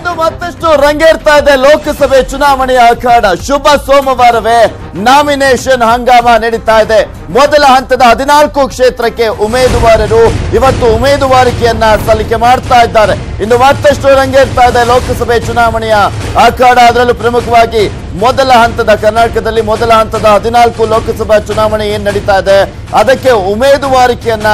ಇಂದು ಮತ್ತಷ್ಟು ರಂಗೇರ್ತಾ ಇದೆ ಲೋಕಸಭೆ ಚುನಾವಣೆಯ ಅಖಾಡ. ಶುಭ ಸೋಮವಾರವೇ ನಾಮಿನೇಷನ್ ಹಂಗಾಮ ನಡೀತಾ ಇದೆ. ಮೊದಲ ಹಂತದ 14 ಕ್ಷೇತ್ರಕ್ಕೆ ಉಮೇದುವಾರರು ಇವತ್ತು ಉಮೇದುವಾರಿಕೆಯನ್ನ ಸಲ್ಲಿಕೆ ಮಾಡ್ತಾ ಇದ್ದಾರೆ. ಇನ್ನು ಮತ್ತಷ್ಟು ರಂಗೇರ್ತಾ ಇದೆ ಲೋಕಸಭೆ ಚುನಾವಣೆಯ ಅಖಾಡ. ಅದರಲ್ಲೂ ಪ್ರಮುಖವಾಗಿ ಮೊದಲ ಹಂತದ ಕರ್ನಾಟಕದಲ್ಲಿ ಮೊದಲ ಹಂತದ 14 ಲೋಕಸಭಾ ಚುನಾವಣೆ ಏನ್ ನಡೀತಾ ಇದೆ ಅದಕ್ಕೆ ಉಮೇದುವಾರಿಕೆಯನ್ನ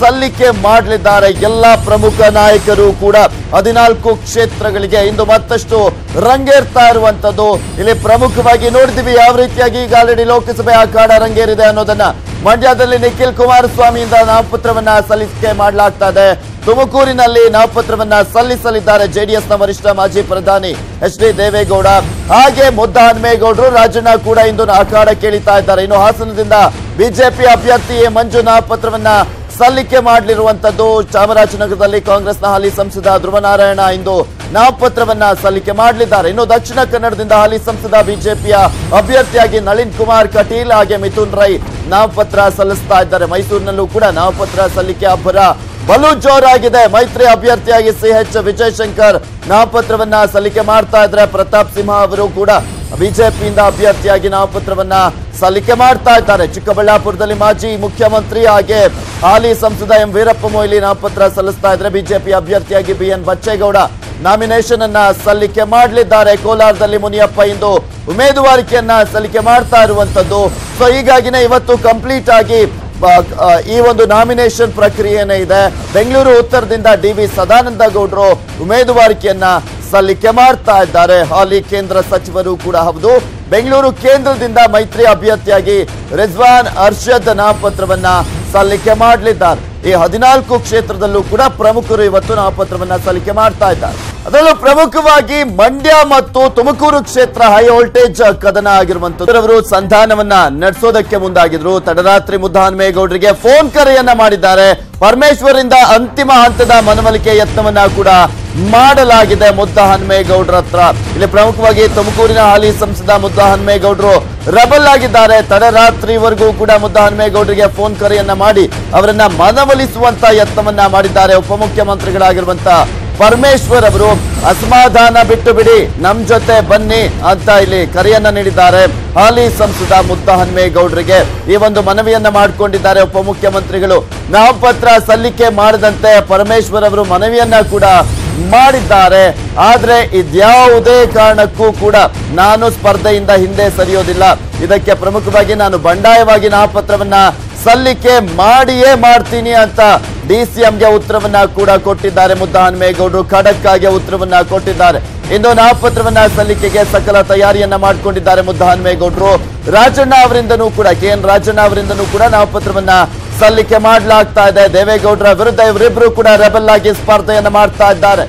ಸಲ್ಲಿಕೆ ಮಾಡಲಿದ್ದಾರೆ ಎಲ್ಲ ಪ್ರಮುಖ ನಾಯಕರು ಕೂಡ. 14 ಕ್ಷೇತ್ರಗಳಿಗೆ ಇಂದು ಮತ್ತಷ್ಟು ರಂಗೇರ್ತಾ ಇರುವಂತದ್ದು. ಇಲ್ಲಿ ಪ್ರಮುಖವಾಗಿ ನೋಡಿದೀವಿ ಯಾವ ರೀತಿಯಾಗಿ ಈಗ ಆಲ್ರೆಡಿ ಲೋಕಸಭೆ ಅಖಾಡ ರಂಗೇರಿದೆ ಅನ್ನೋದನ್ನ. ಮಂಡ್ಯದಲ್ಲಿ ನಿಖಿಲ್ ಕುಮಾರಸ್ವಾಮಿಯಿಂದ ನಾಮಪತ್ರವನ್ನ ಸಲ್ಲಿಕೆ ಮಾಡಲಾಗ್ತಾ ಇದೆ. ತುಮಕೂರಿನಲ್ಲಿ ನಾಮಪತ್ರವನ್ನ ಸಲ್ಲಿಸಲಿದ್ದಾರೆ ಜೆಡಿಎಸ್ನ ವರಿಷ್ಠ ಮಾಜಿ ಪ್ರಧಾನಿ ಎಚ್.ಡಿ. ದೇವೇಗೌಡ. ಹಾಗೆ ಮುದ್ದಹನುಮೇಗೌಡರು ರಾಜಣ್ಣ ಕೂಡ ಇಂದು ಅಖಾಡ ಕೇಳಿತಾ ಇದ್ದಾರೆ. ಇನ್ನು ಹಾಸನದಿಂದ ಬಿಜೆಪಿ ಅಭ್ಯರ್ಥಿ ಮಂಜು ನಾಮಪತ್ರವನ್ನ ಸಲ್ಲಿಕೆ ಮಾಡಲಿರುವಂತದ್ದು. ಚಾಮರಾಜನಗರದಲ್ಲಿ ಕಾಂಗ್ರೆಸ್ನ ಹಾಲಿ ಸಂಸದ ಧ್ರುವನಾರಾಯಣ ಇಂದು ನಾಮಪತ್ರವನ್ನ ಸಲ್ಲಿಕೆ ಮಾಡಲಿದ್ದಾರೆ. ಇನ್ನು ದಕ್ಷಿಣ ಕನ್ನಡದಿಂದ ಹಾಲಿ ಸಂಸದ ಬಿಜೆಪಿಯ ಅಭ್ಯರ್ಥಿಯಾಗಿ ನಳಿನ್ ಕುಮಾರ್ ಕಟೀಲ್ ಹಾಗೆ ಮಿಥುನ್ ರೈ ನಾಮಪತ್ರ ಸಲ್ಲಿಸ್ತಾ ಇದ್ದಾರೆ. ಮೈಸೂರಿನಲ್ಲೂ ಕೂಡ ನಾಮಪತ್ರ ಸಲ್ಲಿಕೆ ಅಬ್ಬರ ಬಲು ಜೋರಾಗಿದೆ. ಮೈತ್ರಿ ಅಭ್ಯರ್ಥಿಯಾಗಿ CH ವಿಜಯಶಂಕರ್ ನಾಮಪತ್ರವನ್ನ ಸಲ್ಲಿಕೆ ಮಾಡ್ತಾ ಇದ್ರೆ, ಪ್ರತಾಪ್ ಸಿಂಹ ಅವರು ಕೂಡ ಬಿಜೆಪಿಯಿಂದ ಅಭ್ಯರ್ಥಿಯಾಗಿ ನಾಮಪತ್ರವನ್ನ ಸಲ್ಲಿಕೆ ಮಾಡ್ತಾ ಇದ್ದಾರೆ. ಚಿಕ್ಕಬಳ್ಳಾಪುರದಲ್ಲಿ ಮಾಜಿ ಮುಖ್ಯಮಂತ್ರಿ ಹಾಗೆ ಹಾಲಿ ಸಂಸದ ಎಂ ವೀರಪ್ಪ ಮೊಯ್ಲಿ ನಾಮಪತ್ರ ಸಲ್ಲಿಸ್ತಾ ಇದ್ರೆ, ಬಿಜೆಪಿ ಅಭ್ಯರ್ಥಿಯಾಗಿ BN ಬಚ್ಚೇಗೌಡ ನಾಮಿನೇಷನ್ ಅನ್ನ ಸಲ್ಲಿಕೆ ಮಾಡಲಿದ್ದಾರೆ. ಕೋಲಾರದಲ್ಲಿ ಮುನಿಯಪ್ಪ ಇಂದು ಉಮೇದುವಾರಿಕೆಯನ್ನ ಸಲ್ಲಿಕೆ ಮಾಡ್ತಾ ಇರುವಂತದ್ದು. ಸೊ ಹೀಗಾಗಿನೇ ಇವತ್ತು ಕಂಪ್ಲೀಟ್ ಆಗಿ ಈ ಒಂದು ನಾಮಿನೇಷನ್ ಪ್ರಕ್ರಿಯೆನೇ ಇದೆ. ಬೆಂಗಳೂರು ಉತ್ತರದಿಂದ DV ಸದಾನಂದ ಗೌಡರು ಉಮೇದುವಾರಿಕೆಯನ್ನ ಸಲ್ಲಿಕೆ ಮಾಡ್ತಾ ಇದ್ದಾರೆ. ಹಾಲಿ ಕೇಂದ್ರ ಸಚಿವರು ಕೂಡ ಹೌದು. ಬೆಂಗಳೂರು ಕೇಂದ್ರದಿಂದ ಮೈತ್ರಿ ಅಭ್ಯರ್ಥಿಯಾಗಿ ರಿಜ್ವಾನ್ ಅರ್ಷದ್ ನಾಮಪತ್ರವನ್ನ ಸಲ್ಲಿಕೆ ಮಾಡಲಿದ್ದಾರೆ. ಈ 14 ಕ್ಷೇತ್ರದಲ್ಲೂ ಕೂಡ ಪ್ರಮುಖರು ಇವತ್ತು ನಾಮಪತ್ರವನ್ನ ಸಲ್ಲಿಕೆ ಮಾಡ್ತಾ ಇದ್ದಾರೆ. ಅದರಲ್ಲೂ ಪ್ರಮುಖವಾಗಿ ಮಂಡ್ಯ ಮತ್ತು ತುಮಕೂರು ಕ್ಷೇತ್ರ ಹೈ ವೋಲ್ಟೇಜ್ ಕದನ ಆಗಿರುವಂತದ್ದು. ಅವರು ಸಂಧಾನವನ್ನ ನಡೆಸೋದಕ್ಕೆ ಮುಂದಾಗಿದ್ರು. ತಡರಾತ್ರಿ ಮುದ್ದಹನುಮೇಗೌಡರಿಗೆ ಫೋನ್ ಕರೆಯನ್ನ ಮಾಡಿದ್ದಾರೆ. ಪರಮೇಶ್ವರಿಂದ ಅಂತಿಮ ಹಂತದ ಮನವೊಲಿಕೆ ಯತ್ನವನ್ನ ಕೂಡ ಮಾಡಲಾಗಿದೆ ಮುದ್ದಹನುಮೇಗೌಡರ ಹತ್ರ. ಇಲ್ಲಿ ಪ್ರಮುಖವಾಗಿ ತುಮಕೂರಿನ ಹಾಲಿ ಸಂಸದ ಮುದ್ದಹನುಮೇಗೌಡರು ರೆಬಲ್ ಆಗಿದ್ದಾರೆ. ತಡರಾತ್ರಿವರೆಗೂ ಕೂಡ ಮುದ್ದಹನುಮೇಗೌಡರಿಗೆ ಫೋನ್ ಕರೆಯನ್ನ ಮಾಡಿ ಅವರನ್ನ ಮನವೊಲಿಸುವಂತ ಯತ್ನವನ್ನ ಮಾಡಿದ್ದಾರೆ. ಉಪಮುಖ್ಯಮಂತ್ರಿಗಳಾಗಿರುವಂತ ಪರಮೇಶ್ವರ್ ಅವರು ಅಸಮಾಧಾನ ಬಿಟ್ಟು ಬಿಡಿ, ನಮ್ ಜೊತೆ ಬನ್ನಿ ಅಂತ ಇಲ್ಲಿ ಕರೆಯನ್ನ ನೀಡಿದ್ದಾರೆ. ಹಾಲಿ ಸಂಸದ ಮುದ್ದಹನುಮೇಗೌಡರಿಗೆ ಈ ಒಂದು ಮನವಿಯನ್ನ ಮಾಡಿಕೊಂಡಿದ್ದಾರೆ ಉಪಮುಖ್ಯಮಂತ್ರಿಗಳು. ನಾಮಪತ್ರ ಸಲ್ಲಿಕೆ ಮಾಡದಂತೆ ಪರಮೇಶ್ವರ್ ಅವರು ಮನವಿಯನ್ನ ಕೂಡ ಮಾಡಿದ್ದಾರೆ. ಆದ್ರೆ ಇದ್ಯಾವುದೇ ಕಾರಣಕ್ಕೂ ಕೂಡ ನಾನು ಸ್ಪರ್ಧೆಯಿಂದ ಹಿಂದೆ ಸರಿಯೋದಿಲ್ಲ. ಇದಕ್ಕೆ ಪ್ರಮುಖವಾಗಿ ನಾನು ಬಂಡಾಯವಾಗಿ ನಾಮಪತ್ರವನ್ನ ಸಲ್ಲಿಕೆ ಮಾಡಿಯೇ ಮಾಡ್ತೀನಿ ಅಂತ DCMಗೆ ಉತ್ತರವನ್ನ ಕೂಡ ಕೊಟ್ಟಿದ್ದಾರೆ. ಮುದ್ದಹನುಮೇಗೌಡರು ಖಡಕ್ ಆಗಿ ಉತ್ತರವನ್ನ ಕೊಟ್ಟಿದ್ದಾರೆ. ಇಂದು ನಾಮಪತ್ರವನ್ನ ಸಲ್ಲಿಕೆಗೆ ಸಕಲ ತಯಾರಿಯನ್ನ ಮಾಡಿಕೊಂಡಿದ್ದಾರೆ ಮುದ್ದಹನುಮೇಗೌಡರು. ರಾಜಣ್ಣ ಅವರಿಂದನೂ ಕೂಡ KN ರಾಜಣ್ಣ ಅವರಿಂದನೂ ಕೂಡ ನಾಮಪತ್ರವನ್ನ ಸಲ್ಲಿಕೆ ಮಾಡಲಾಗ್ತಾ ಇದೆ. ದೇವೇಗೌಡರ ವಿರುದ್ಧ ಇವರಿಬ್ರು ಕೂಡ ರೆಬಲ್ ಆಗಿ ಸ್ಪರ್ಧೆಯನ್ನ ಮಾಡ್ತಾ ಇದ್ದಾರೆ.